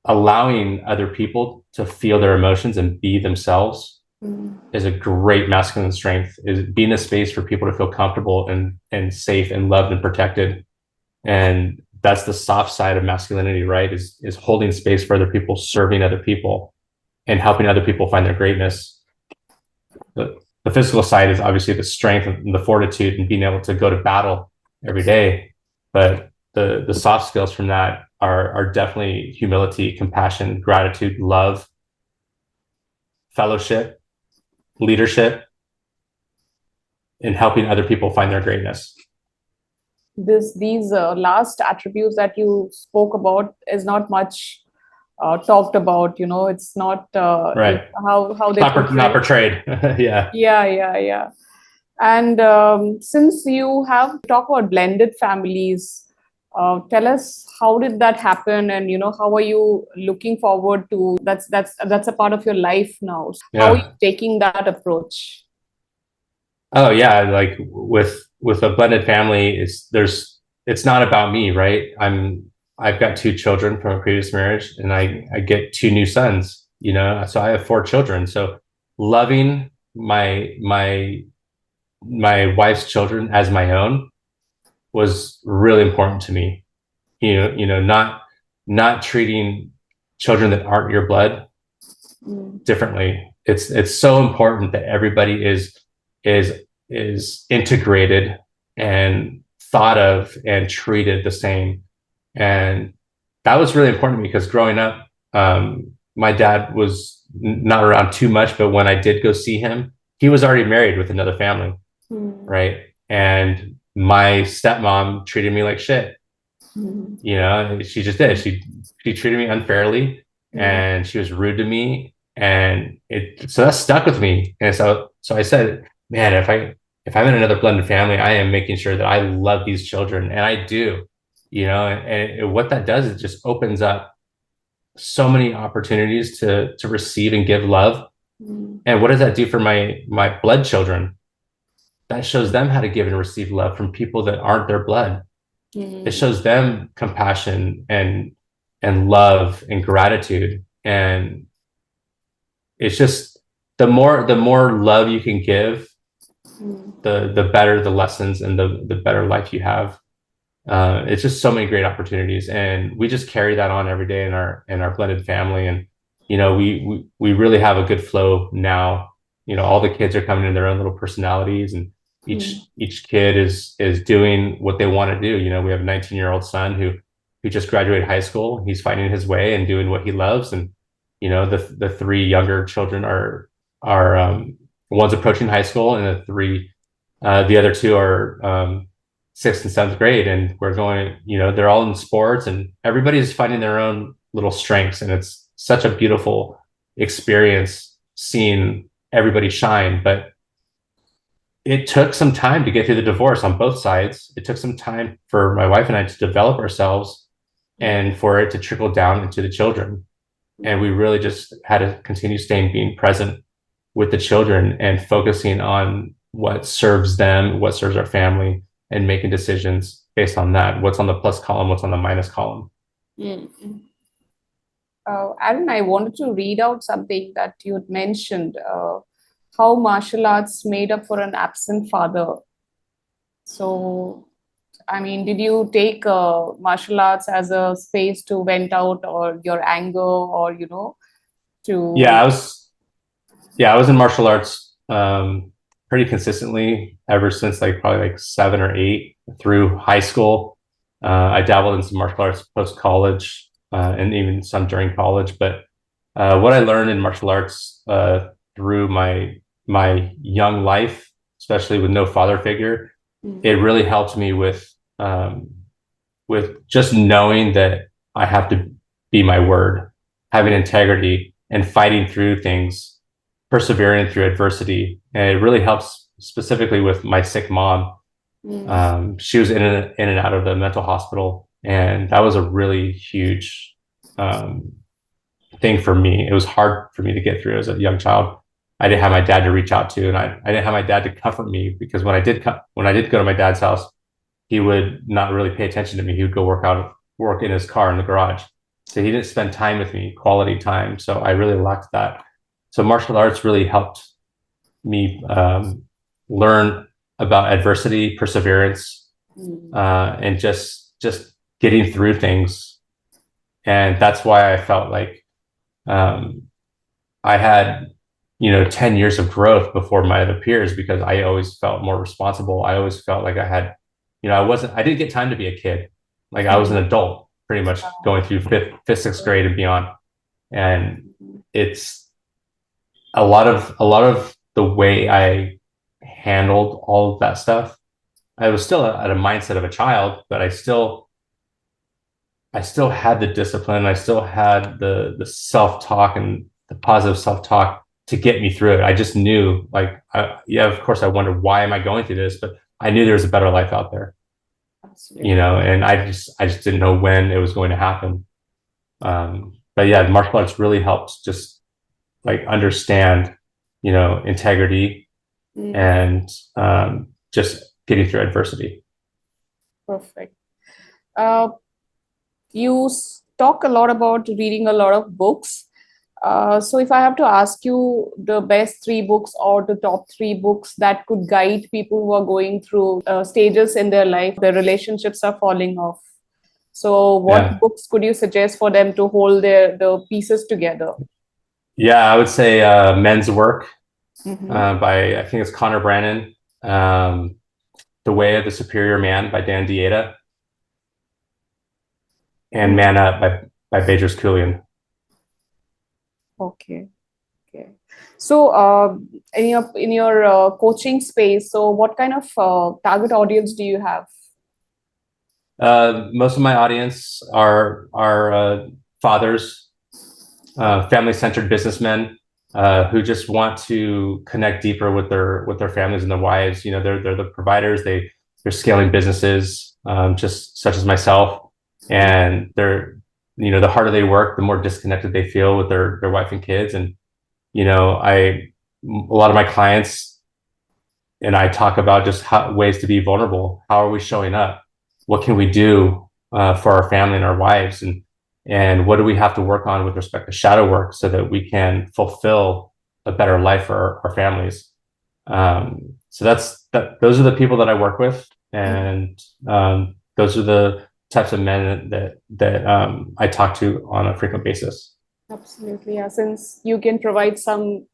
allowing other people to feel their emotions and be themselves is a great masculine strength, is being a space for people to feel comfortable and safe and loved and protected. And that's the soft side of masculinity, right? Is holding space for other people, serving other people, and helping other people find their greatness. The physical side is obviously the strength and the fortitude and being able to go to battle every day. But the soft skills from that are definitely humility, compassion, gratitude, love, fellowship, leadership, and helping other people find their greatness. These last attributes that you spoke about is not much talked about. It's not right. How they not portrayed. Yeah. And since you have talked about blended families, tell us, how did that happen, and how are you looking forward to that's a part of your life now? How are you taking that approach? Oh yeah, like with a blended family, it's not about me, right? I've got 2 children from a previous marriage, and I get 2 new sons, so I have 4 children. So loving my wife's children as my own was really important to me. Not treating children that aren't your blood differently. It's so important that everybody is integrated and thought of and treated the same. And that was really important to me, because growing up, my dad was not around too much, but when I did go see him, he was already married with another family, right? And my stepmom treated me like shit. She just did. She treated me unfairly, and she was rude to me, and so that stuck with me. And so I said, man, if I'm in another blended family, I am making sure that I love these children, and I do. And what that does is just opens up so many opportunities to receive and give love Mm. And what does that do for my blood children? That shows them how to give and receive love from people that aren't their blood. It Mm. shows them compassion and love and gratitude. And it's just the more love you can give, Mm. the better the lessons and the better life you have. It's just so many great opportunities, and we just carry that on every day in our blended family. And we really have a good flow now. All the kids are coming in their own little personalities, and Mm. each kid is doing what they want to do. We have a 19-year-old son who just graduated high school. He's finding his way and doing what he loves. And the three younger children are one's approaching high school, and the other two are sixth and seventh grade, and we're going, they're all in sports, and everybody's finding their own little strengths. And it's such a beautiful experience seeing everybody shine. But it took some time to get through the divorce on both sides. It took some time for my wife and I to develop ourselves and for it to trickle down into the children. And we really just had to continue staying, being present with the children and focusing on what serves them, what serves our family, and making decisions based on that. What's on the plus column, what's on the minus column. Mm. Aaron, I wanted to read out something that you had mentioned, how martial arts made up for an absent father. So, I mean, did you take martial arts as a space to vent out or your anger or, Yeah, to... I was in martial arts pretty consistently ever since like probably like 7 or 8 through high school. I dabbled in some martial arts post college and even some during college. But what I learned in martial arts through my young life, especially with no father figure, it really helped me with just knowing that I have to be my word, having integrity, and fighting through things, persevering through adversity. And it really helps specifically with my sick mom. She was in and out of the mental hospital, and that was a really huge thing for me. It was hard for me to get through as a young child. I didn't have my dad to reach out to, and I didn't have my dad to comfort me, because when I did go to my dad's house, he would not really pay attention to me. He would go work in his car in the garage. So he didn't spend time with me, quality time. So I really lacked that. So martial arts really helped me learn about adversity, perseverance, and just getting through things. And that's why I felt like I had 10 years of growth before my other peers, because I always felt more responsible. I always felt like I had, I didn't get time to be a kid. Like I was an adult pretty much going through fifth, sixth grade and beyond. And it's a lot of the way I handled all of that stuff. I was still at a mindset of a child, but I still had the discipline. I still had the self-talk and the positive self-talk to get me through it. I just knew, like, of course I wondered, why am I going through this? But I knew there was a better life out there. Absolutely. And I just didn't know when it was going to happen. But yeah, martial arts really helped just like understand, integrity and just getting through adversity. Perfect. You talk a lot about reading a lot of books. So if I have to ask you the best 3 books or the top 3 books that could guide people who are going through stages in their life, their relationships are falling off. So what books could you suggest for them to hold the pieces together? Yeah, I would say Men's Work by, I think it's Connor Brannon, The Way of the Superior Man by Dan Dieta, and Man Up by Bedros Keuilian. Okay. So in your coaching space, so what kind of target audience do you have? Most of my audience are fathers, family-centered businessmen who just want to connect deeper with their families and their wives. They're the providers. They're scaling businesses, just such as myself, and they're the harder they work, the more disconnected they feel with their wife and kids. And a lot of my clients and I talk about just ways to be vulnerable. How are we showing up? What can we do for our family and our wives? And what do we have to work on with respect to shadow work so that we can fulfill a better life for our families? So those are the people that I work with, and those are the types of men that I talk to on a frequent basis. Absolutely. Yeah. Since you can provide some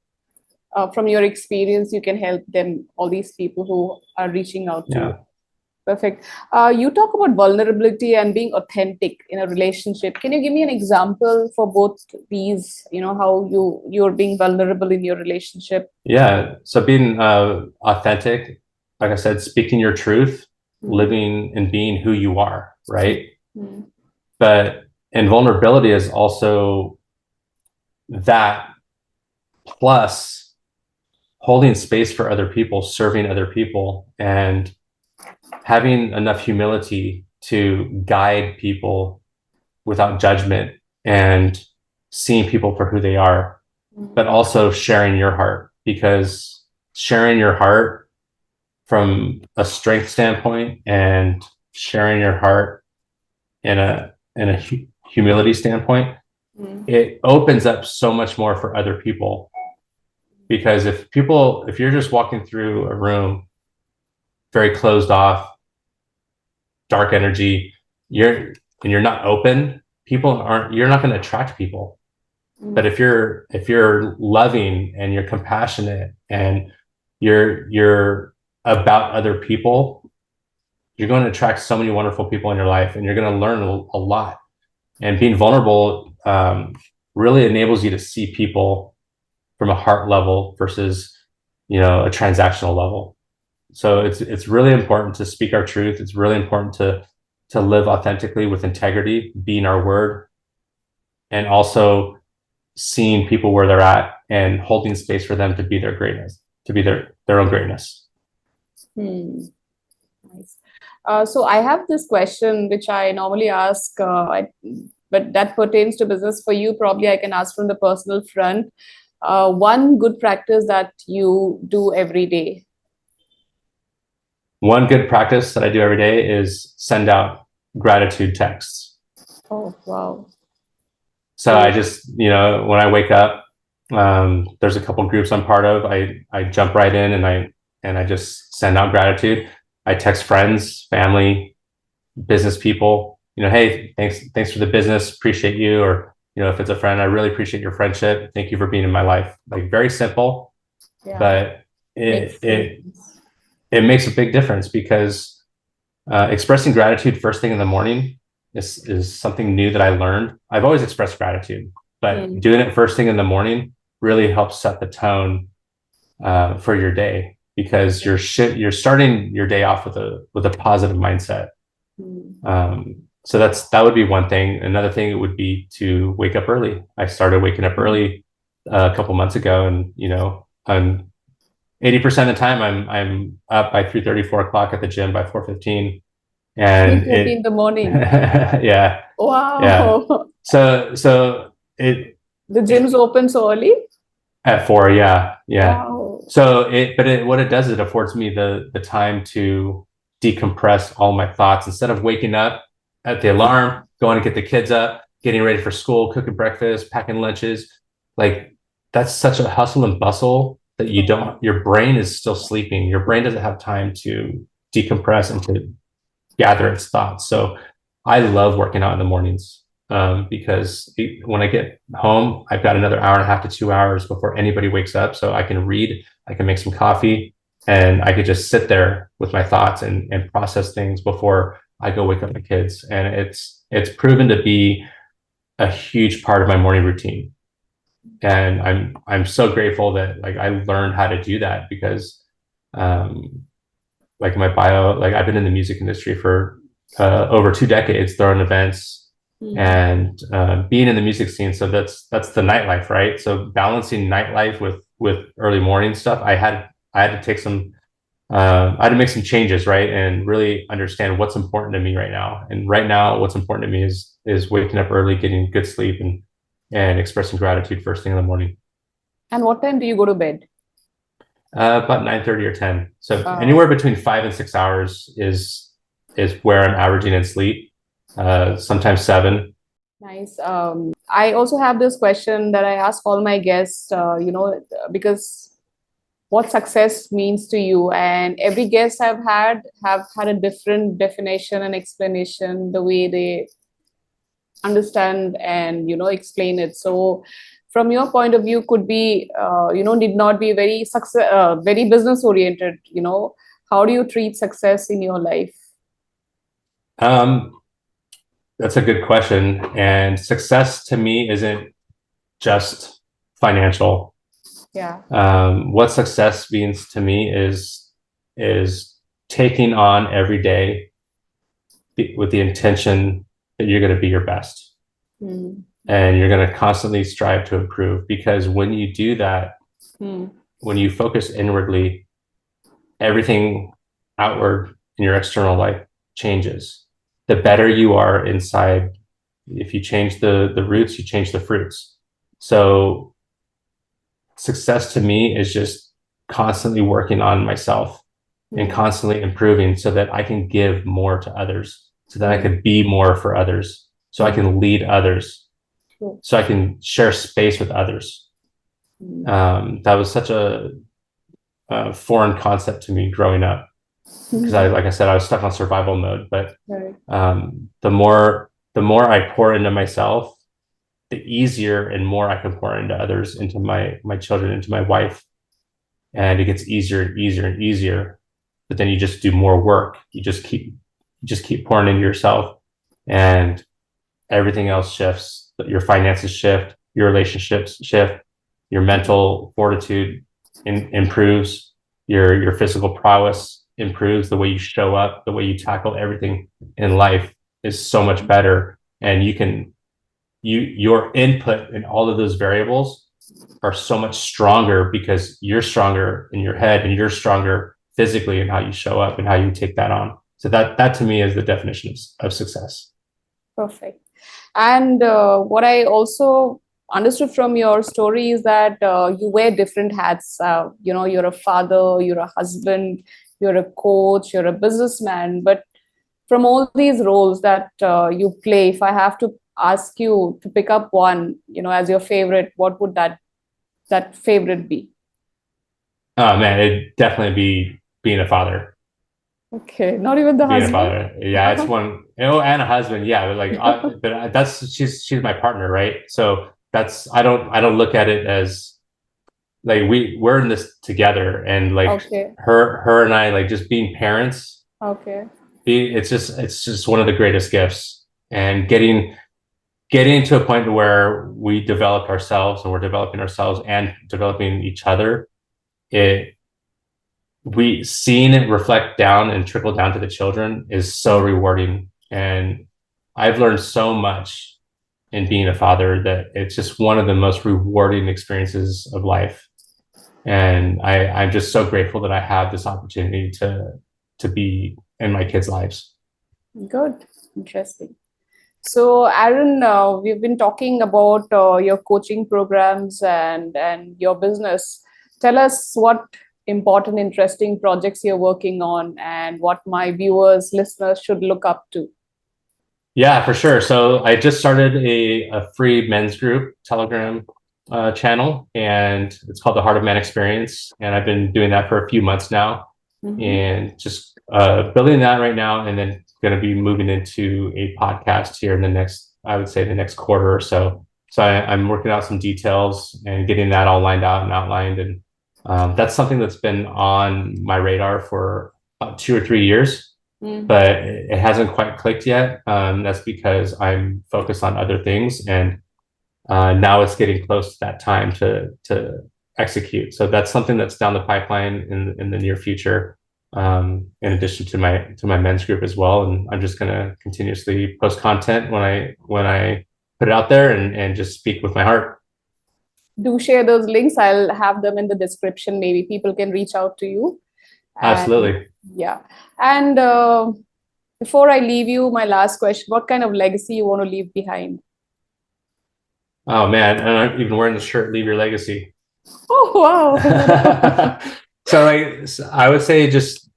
from your experience, you can help them, all these people who are reaching out to you. Perfect. You talk about vulnerability and being authentic in a relationship. Can you give me an example for both these, how you're being vulnerable in your relationship? Yeah. So being authentic, like I said, speaking your truth, living and being who you are, right? But and vulnerability is also that, plus holding space for other people, serving other people, and having enough humility to guide people without judgment and seeing people for who they are, but also sharing your heart, because sharing your heart from a strength standpoint and sharing your heart in a humility standpoint, it opens up so much more for other people. Because if you're just walking through a room very closed off, dark energy, you're not open, you're not going to attract people. But if you're loving and you're compassionate and you're about other people, you're going to attract so many wonderful people in your life, and you're going to learn a lot. And being vulnerable really enables you to see people from a heart level versus, a transactional level. So it's really important to speak our truth. It's really important to live authentically with integrity, being our word, and also seeing people where they're at and holding space for them to be their greatness, to be their own greatness. Nice. So I have this question which I normally ask, but that pertains to business. For you, probably I can ask from the personal front. One good practice that you do every day. One good practice that I do every day is send out gratitude texts. Oh, wow. So I just, when I wake up, there's a couple groups I'm part of. I jump right in and I just send out gratitude. I text friends, family, business people, hey, thanks for the business. Appreciate you. Or, if it's a friend, I really appreciate your friendship. Thank you for being in my life. Like, very simple, but it makes a big difference, because expressing gratitude first thing in the morning is something new that I learned. I've always expressed gratitude, but doing it first thing in the morning really helps set the tone for your day, because you're starting your day off with a positive mindset. So that would be one thing. Another thing would be to wake up early. I started waking up early a couple months ago, and I'm 80% of the time I'm up by 3:30, 4 o'clock at the gym by 4:15. And in the morning. Yeah. Wow. Yeah. So the gym's open so early? At 4, yeah. Wow. So what it does is it affords me the time to decompress all my thoughts, instead of waking up at the alarm, going to get the kids up, getting ready for school, cooking breakfast, packing lunches. Like, that's such a hustle and bustle that your brain is still sleeping. Your brain doesn't have time to decompress and to gather its thoughts. So I love working out in the mornings, because when I get home, I've got another hour and a half to 2 hours before anybody wakes up. So I can read, I can make some coffee, and I could just sit there with my thoughts and process things before I go wake up the kids. And it's proven to be a huge part of my morning routine. And I'm so grateful that, like, I learned how to do that, because like my bio, like, I've been in the music industry for over 2 decades, throwing events and being in the music scene. So that's the nightlife, right? So balancing nightlife with early morning stuff, I had to take some I had to make some changes, right? And really understand what's important to me right now. And right now, what's important to me is waking up early, getting good sleep, and expressing gratitude first thing in the morning. And what time do you go to bed? About 9:30 or 10. So Uh, anywhere between 5 and 6 hours is where I'm averaging in sleep. Sometimes 7. Nice. I also have this question that I ask all my guests, because what success means to you, and every guest I've had have had a different definition and explanation, the way they understand and explain it. So from your point of view, could be need not be very success very business oriented. How do you treat success in your life? Um, that's a good question. And success to me isn't just financial. Yeah. What success means to me is taking on every day with the intention that you're going to be your best, Mm. and you're going to constantly strive to improve. Because when you do that, Mm. when you focus inwardly, everything outward in your external life changes. The better you are inside, if you change the roots, you change the fruits. So success to me is just constantly working on myself and Mm. constantly improving so that I can give more to others, so that I Mm. can be more for others, so I Mm. can lead others, True. so I can share space with others. Mm. That was such a foreign concept to me growing up, because like I said, I was stuck on survival mode. But Right. the more I pour into myself, the easier and more I can pour into others, into my children, into my wife, and it gets easier and easier and easier. But then you just do more work. You just keep pouring into yourself, and everything else shifts. Your finances shift, your relationships shift, your mental fortitude improves, your physical prowess improves, the way you show up, the way you tackle everything in life is so much better. And your input in all of those variables are so much stronger, because you're stronger in your head and you're stronger physically in how you show up and how you take that on. So that to me is the definition of success. Perfect. And what I also understood from your story is that you wear different hats. You're a father, you're a husband, you're a coach, you're a businessman. But from all these roles that you play, if I have to ask you to pick up one, as your favorite, what would that favorite be? Oh man, it'd definitely be being a father. Okay, not even the Being a husband. father, yeah, it's one. Oh, and a husband, yeah. But that's she's my partner, right? So that's I don't look at it as like we're in this together, and like Okay. her and I, like, just being parents. Okay. It's just one of the greatest gifts, and getting to a point where we developed ourselves, and we're developing ourselves and developing each other. It we seeing it reflect down and trickle down to the children is so rewarding. And I've learned so much in being a father, that it's just one of the most rewarding experiences of life. And I'm just so grateful that I have this opportunity to be in my kids' lives. Good. Interesting. So, Aaron, we've been talking about your coaching programs and your business. Tell us what important, interesting projects you're working on and what my viewers, listeners should look up to. Yeah, for sure. So I just started a free men's group Telegram channel, and it's called the Heart of Man Experience. And I've been doing that for a few months now, Mm-hmm. and just building that right now, and then going to be moving into a podcast here in the next, I would say, the next quarter or so. So I'm working out some details and getting that all lined out and outlined. And that's something that's been on my radar for about 2 or 3 years, Mm. but it hasn't quite clicked yet. That's because I'm focused on other things, and now it's getting close to that time to execute. So that's something that's down the pipeline in the near future. In addition to my men's group as well, and I'm just gonna continuously post content when I put it out there, and just speak with my heart. Do share those links. I'll have them in the description. Maybe people can reach out to you. And Absolutely. yeah. And before I leave you, my last question, what kind of legacy you want to leave behind? Oh man, and I'm even wearing the shirt, "Leave Your Legacy." Oh, wow. So I would say just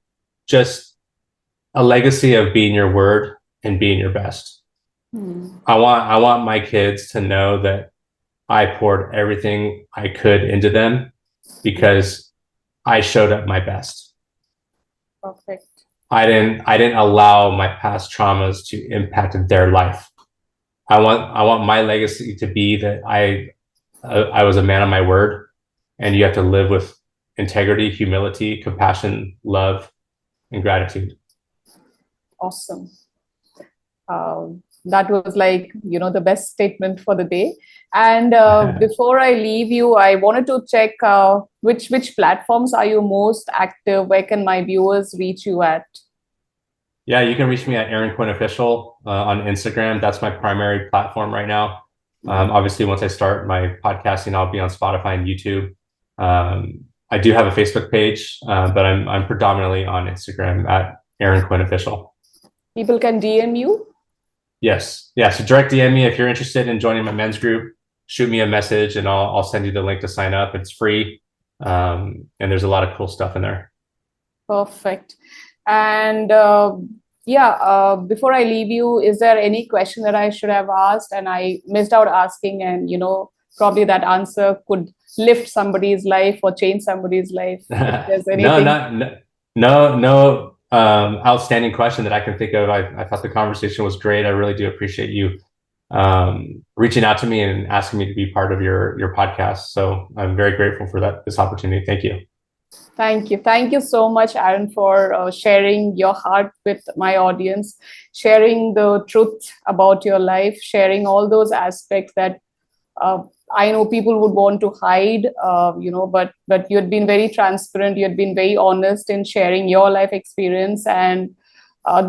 a legacy of being your word and being your best. Hmm. I want my kids to know that I poured everything I could into them because I showed up my best. Perfect. I didn't allow my past traumas to impact their life. I want my legacy to be that I was a man of my word, and you have to live with integrity, humility, compassion, love, and gratitude. Awesome. That was like, the best statement for the day. And before I leave you, I wanted to check which platforms are you most active? Where can my viewers reach you at? Yeah, you can reach me at Aaron Quinn Official on Instagram. That's my primary platform right now. Obviously, once I start my podcasting, I'll be on Spotify and YouTube. I do have a Facebook page, but I'm predominantly on Instagram at Aaron Quinn Official. People can DM you? Yes, yeah. So direct DM me if you're interested in joining my men's group. Shoot me a message, and I'll send you the link to sign up. It's free, and there's a lot of cool stuff in there. Perfect. And yeah, before I leave you, is there any question that I should have asked and I missed out asking? And, probably that answer could lift somebody's life or change somebody's life. If there's No, anything. no outstanding question that I can think of. I thought the conversation was great. I really do appreciate you reaching out to me and asking me to be part of your podcast. So I'm very grateful for this opportunity. Thank you. Thank you. Thank you so much, Aaron, for sharing your heart with my audience, sharing the truth about your life, sharing all those aspects that uh, I know people would want to hide, but you had been very transparent. You had been very honest in sharing your life experience, and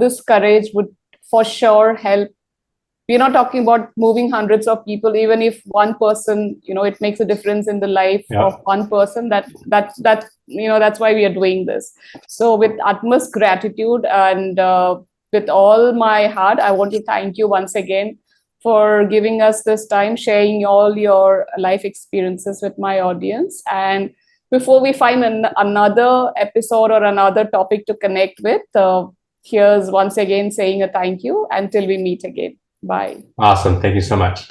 this courage would for sure help. We're not talking about moving hundreds of people. Even if one person, it makes a difference in the life of Yeah. one person. That's why we are doing this. So with utmost gratitude and with all my heart, I want to thank you once again for giving us this time, sharing all your life experiences with my audience. And before we find another episode or another topic to connect with, here's once again saying a thank you until we meet again. Bye. Awesome. Thank you so much.